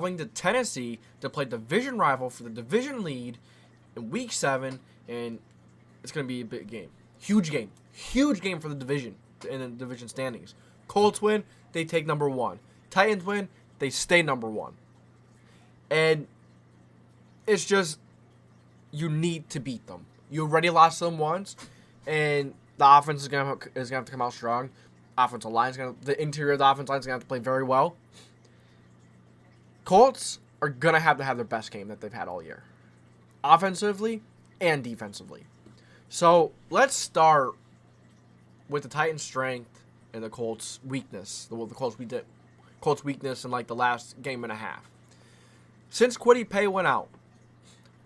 traveling to Tennessee to play division rival for the division lead in Week 7, and it's going to be a big game. Huge game. Huge game for the division in the division standings. Colts win, they take number 1. Titans win, they stay number 1. And it's just, you need to beat them. You already lost them once, and the offense is gonna have to come out strong. Offensive line's the interior of the offensive line is gonna have to play very well. Colts are gonna have to have their best game that they've had all year, offensively and defensively. So let's start with the Titans' strength and the Colts' weakness. The Colts' weakness in like the last game and a half. Since Kwity Paye went out,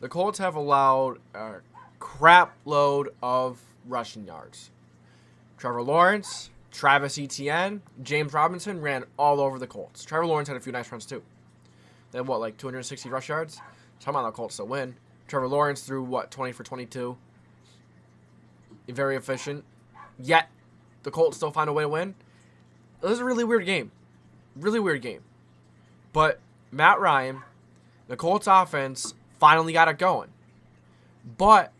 the Colts have allowed a crap load of rushing yards. Trevor Lawrence, Travis Etienne, James Robinson ran all over the Colts. Trevor Lawrence had a few nice runs too. They had, 260 rush yards? Somehow the Colts still win. Trevor Lawrence threw, 20 for 22. Very efficient. Yet, the Colts still find a way to win. It was a really weird game. Really weird game. But Matt Ryan, the Colts offense, finally got it going. But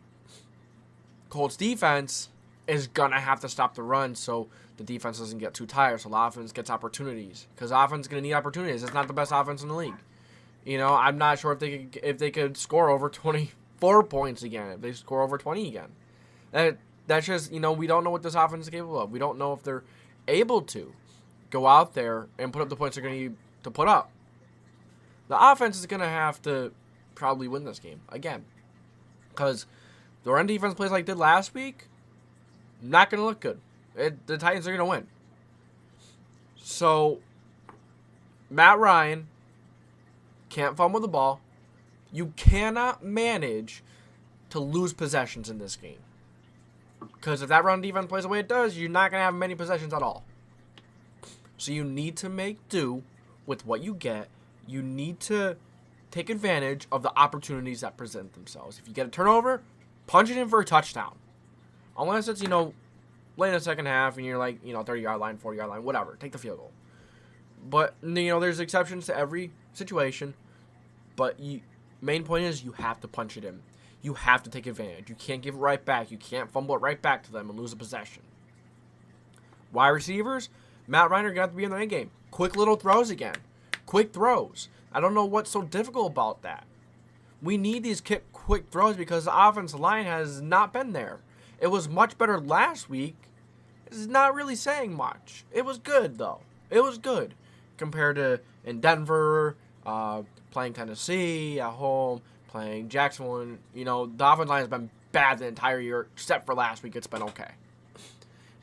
Colts defense is going to have to stop the run so the defense doesn't get too tired, so the offense gets opportunities. Because offense is going to need opportunities. It's not the best offense in the league. I'm not sure if they could score over 24 points again, if they score over 20 again. That's just, we don't know what this offense is capable of. We don't know if they're able to go out there and put up the points they're going to need to put up. The offense is going to have to probably win this game again. Because the run defense plays like they did last week, not going to look good. The Titans are going to win. So, Matt Ryan can't fumble the ball. You cannot manage to lose possessions in this game. Because if that run defense plays the way it does, you're not going to have many possessions at all. So you need to make do with what you get. You need to take advantage of the opportunities that present themselves. If you get a turnover, punch it in for a touchdown. Unless it's, late in the second half and you're 30-yard line, 40-yard line, whatever. Take the field goal. But, there's exceptions to every situation. But main point is you have to punch it in. You have to take advantage. You can't give it right back. You can't fumble it right back to them and lose a possession. Wide receivers, Matt Ryan are going to have to be in the end game. Quick little throws again. Quick throws. I don't know what's so difficult about that. We need these quick throws because the offensive line has not been there. It was much better last week. It's not really saying much. It was good, though. It was good compared to in Denver, playing Tennessee at home, playing Jacksonville. The offensive line has been bad the entire year, except for last week. It's been okay.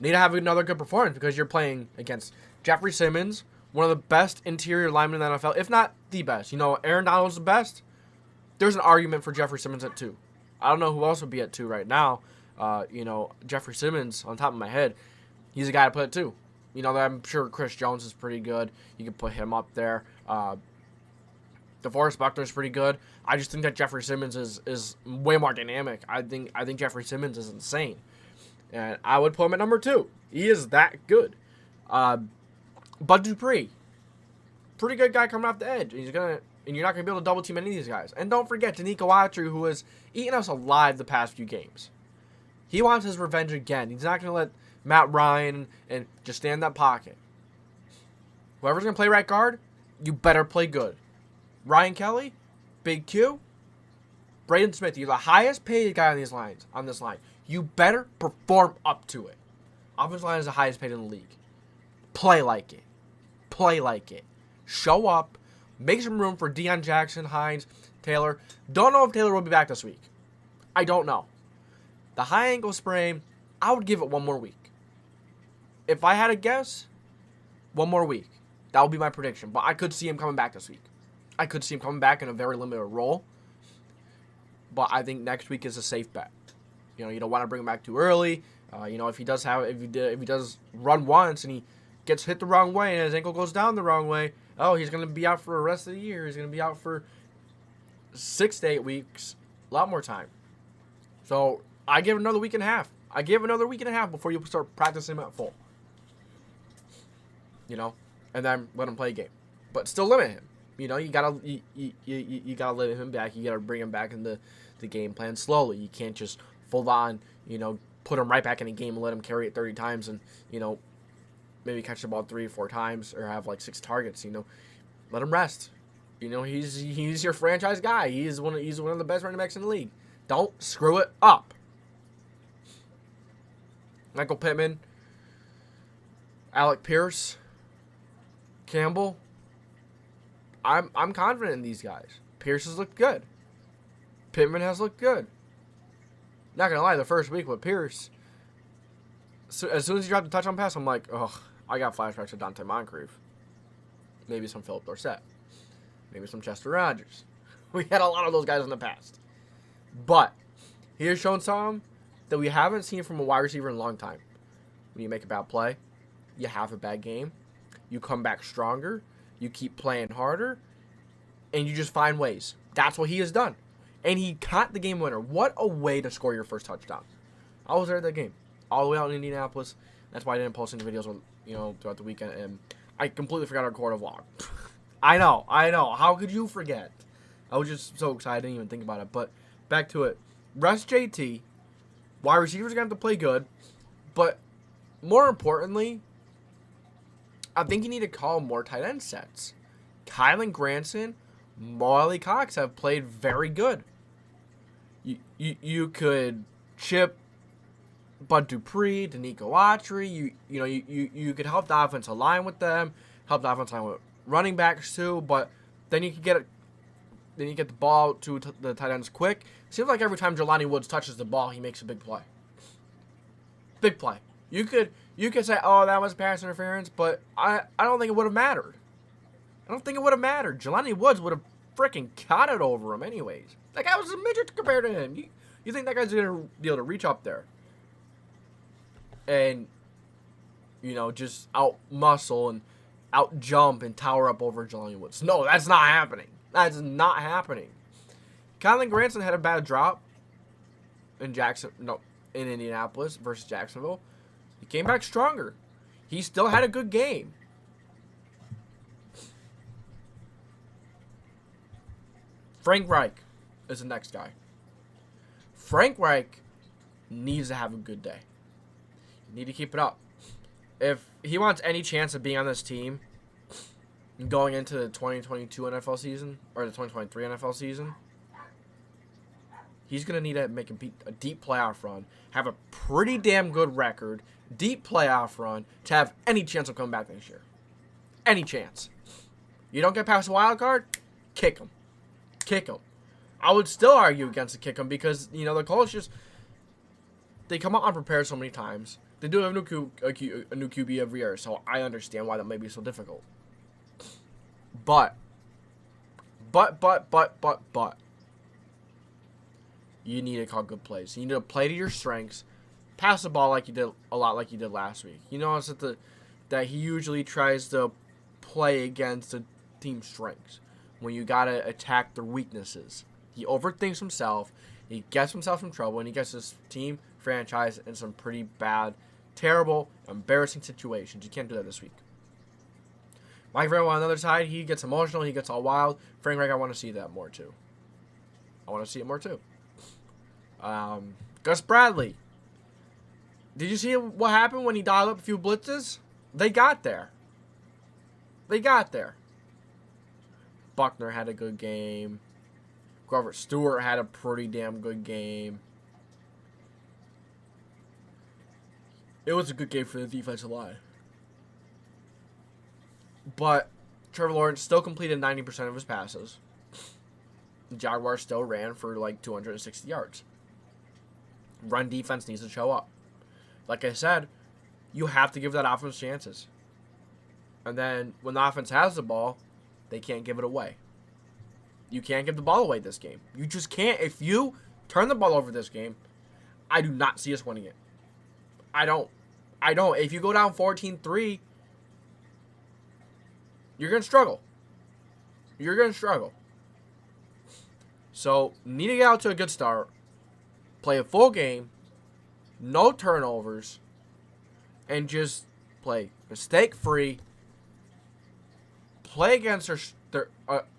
Need to have another good performance because you're playing against Jeffrey Simmons, one of the best interior linemen in the NFL, if not the best. Aaron Donald's the best. There's an argument for Jeffrey Simmons at 2. I don't know who else would be at 2 right now. Jeffrey Simmons, on top of my head, he's a guy to put at 2. I'm sure Chris Jones is pretty good. You can put him up there. DeForest Buckner is pretty good. I just think that Jeffrey Simmons is way more dynamic. I think Jeffrey Simmons is insane. And I would put him at number 2. He is that good. Bud Dupree, pretty good guy coming off the edge. And you're not going to be able to double team any of these guys. And don't forget Danico Autry, who has eaten us alive the past few games. He wants his revenge again. He's not going to let Matt Ryan and just stand in that pocket. Whoever's going to play right guard, you better play good. Ryan Kelly, Big Q, Braden Smith, you're the highest paid guy on this line. You better perform up to it. Offensive line is the highest paid in the league. Play like it. Play like it. Show up. Make some room for Deion Jackson, Hines, Taylor. Don't know if Taylor will be back this week. I don't know. The high ankle sprain, I would give it one more week. If I had a guess, one more week. That would be my prediction. But I could see him coming back this week. I could see him coming back in a very limited role. But I think next week is a safe bet. You don't want to bring him back too early. If he does run once and he gets hit the wrong way and his ankle goes down the wrong way, he's going to be out for the rest of the year. He's going to be out for 6 to 8 weeks. A lot more time. So I give another week and a half. Before you start practicing him at full. And then let him play a game. But still limit him. You know, you gotta let him back. You gotta bring him back into the game plan slowly. You can't just full on, put him right back in the game and let him carry it 30 times and, maybe catch the ball 3 or 4 times or have like 6 targets. Let him rest. He's your franchise guy. He's one of the best running backs in the league. Don't screw it up. Michael Pittman, Alec Pierce, Campbell. I'm confident in these guys. Pierce has looked good. Pittman has looked good. Not gonna lie, the first week with Pierce, so as soon as he dropped the touchdown pass, I'm like, oh, I got flashbacks to Dante Moncrief. Maybe some Philip Dorsett. Maybe some Chester Rogers. We had a lot of those guys in the past. But he has shown some that we haven't seen from a wide receiver in a long time. When you make a bad play, you have a bad game, you come back stronger, you keep playing harder, and you just find ways. That's what he has done. And he caught the game winner. What a way to score your first touchdown. I was there at that game. All the way out in Indianapolis. That's why I didn't post any videos throughout the weekend. And I completely forgot to record a vlog. I know. How could you forget? I was just so excited I didn't even think about it. But back to it. Rest JT. Wide receivers are going to have to play good. But more importantly, I think you need to call more tight end sets. Kylan Granson, Molly Cox have played very good. You could chip Bud Dupree, Danico Autry. You could help the offensive line with them, help the offensive line with running backs too. But then you could get it. Then you get the ball to the tight ends quick. Seems like every time Jelani Woods touches the ball, he makes a big play. Big play. You could say, oh, that was pass interference, but I don't think it would have mattered. I don't think it would have mattered. Jelani Woods would have freaking caught it over him anyways. That guy was a midget compared to him. You think that guy's going to be able to reach up there and, just out-muscle and out-jump and tower up over Jelani Woods? No, that's not happening. That's not happening. Kylan Granson had a bad drop in Indianapolis versus Jacksonville. He came back stronger. He still had a good game. Frank Reich is the next guy. Frank Reich needs to have a good day. You need to keep it up. If he wants any chance of being on this team going into the 2022 NFL season or the 2023 NFL season, he's going to need to make a deep playoff run, have a pretty damn good record, deep playoff run to have any chance of coming back next year. Any chance. You don't get past the wild card, kick him. Kick him. I would still argue against the kick him because, the Colts they come out unprepared so many times. They do have a new QB every year, so I understand why that may be so difficult. But. You need to call good plays. You need to play to your strengths. Pass the ball like you did last week. You notice that he usually tries to play against the team's strengths when you gotta attack their weaknesses. He overthinks himself. He gets himself in trouble, and he gets his team, franchise, in some pretty bad, terrible, embarrassing situations. You can't do that this week. Mike Vrabel on the other side, he gets emotional. He gets all wild. Frank Reich, I want to see that more too. Gus Bradley. Did you see what happened when he dialed up a few blitzes? They got there. Buckner had a good game. Grover Stewart had a pretty damn good game. It was a good game for the defensive line. But Trevor Lawrence still completed 90% of his passes. The Jaguars still ran for like 260 yards. Run defense needs to show up. Like I said, you have to give that offense chances. And then when the offense has the ball, they can't give it away. You can't give the ball away this game. You just can't. If you turn the ball over this game, I do not see us winning it. I don't. If you go down 14-3, you're going to struggle. So, need to get out to a good start. Play a full game. No turnovers. And just play mistake-free. Play against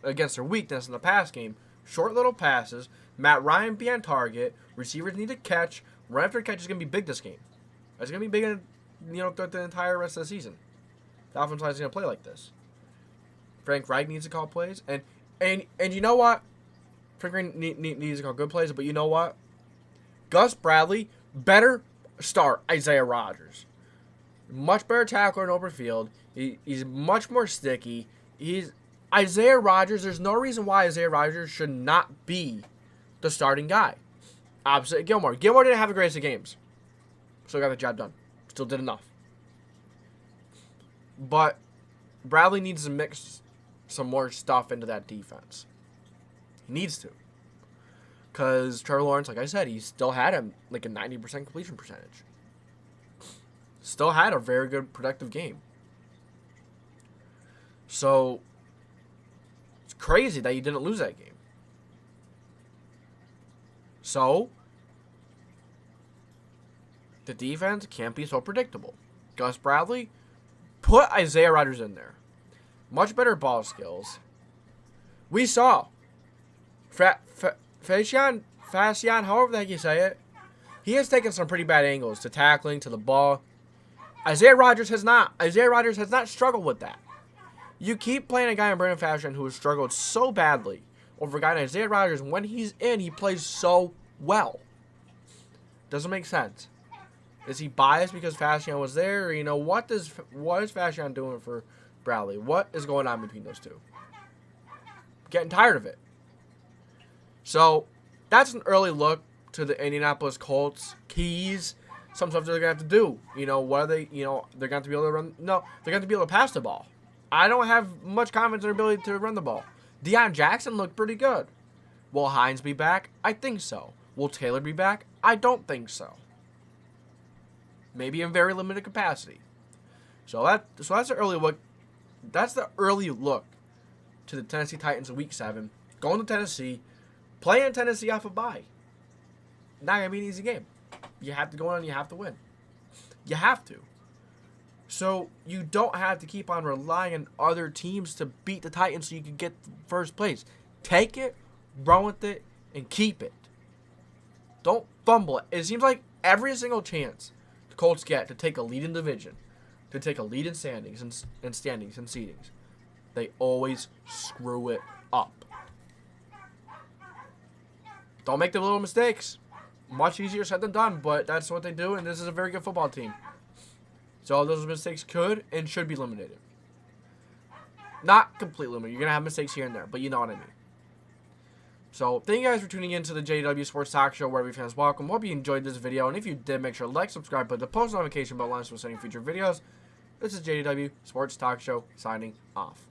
against their weakness in the pass game. Short little passes. Matt Ryan be on target. Receivers need to catch. Run after catch is going to be big this game. It's going to be big, throughout the entire rest of the season. The offensive line is going to play like this. Frank Reich needs to call plays. And you know what? Frank Reich needs to call good plays. But you know what? Gus Bradley better start Isaiah Rodgers. Much better tackler in open field. He's much more sticky. Isaiah Rodgers. There's no reason why Isaiah Rodgers should not be the starting guy. Opposite Gilmore. Gilmore didn't have the greatest of games. Still got the job done. Still did enough. But Bradley needs to mix some more stuff into that defense. He needs to. Because Trevor Lawrence, like I said, he still had him like a 90% completion percentage. Still had a very good productive game. So, it's crazy that you didn't lose that game. So, the defense can't be so predictable. Gus Bradley, put Isaiah Rodgers in there. Much better ball skills. We saw Fashion, however the heck you say it, he has taken some pretty bad angles to tackling, to the ball. Isaiah Rodgers has not. Isaiah Rodgers has not struggled with that. You keep playing a guy in Brandon Fashion who has struggled so badly over a guy in Isaiah Rodgers. When he's in, he plays so well. Doesn't make sense. Is he biased because Fashion was there? Or, what is Fashion doing for Bradley? What is going on between those two? Getting tired of it. So, that's an early look to the Indianapolis Colts. Keys. Some stuff they're going to have to do. What are they? They're going to have to be able to run. No, they're going to be able to pass the ball. I don't have much confidence in their ability to run the ball. Deion Jackson looked pretty good. Will Hines be back? I think so. Will Taylor be back? I don't think so. Maybe in very limited capacity. So that's the early look. That's the early look to the Tennessee Titans in Week 7. Going to Tennessee, playing Tennessee off a bye. Not gonna be an easy game. You have to go on and you have to win. You have to. So you don't have to keep on relying on other teams to beat the Titans so you can get first place. Take it, run with it, and keep it. Don't fumble it. It seems like every single chance the Colts get to take a lead in division, to take a lead in standings and seedings, they always screw it up. Don't make the little mistakes. Much easier said than done, but that's what they do, and this is a very good football team. So those mistakes could and should be eliminated. Not completely eliminated. You're going to have mistakes here and there, but you know what I mean. So thank you guys for tuning in to the JDW Sports Talk Show, where every fan is welcome. Hope you enjoyed this video, and if you did, make sure to like, subscribe, put the post notification bell on so we're sending future videos. This is JDW Sports Talk Show signing off.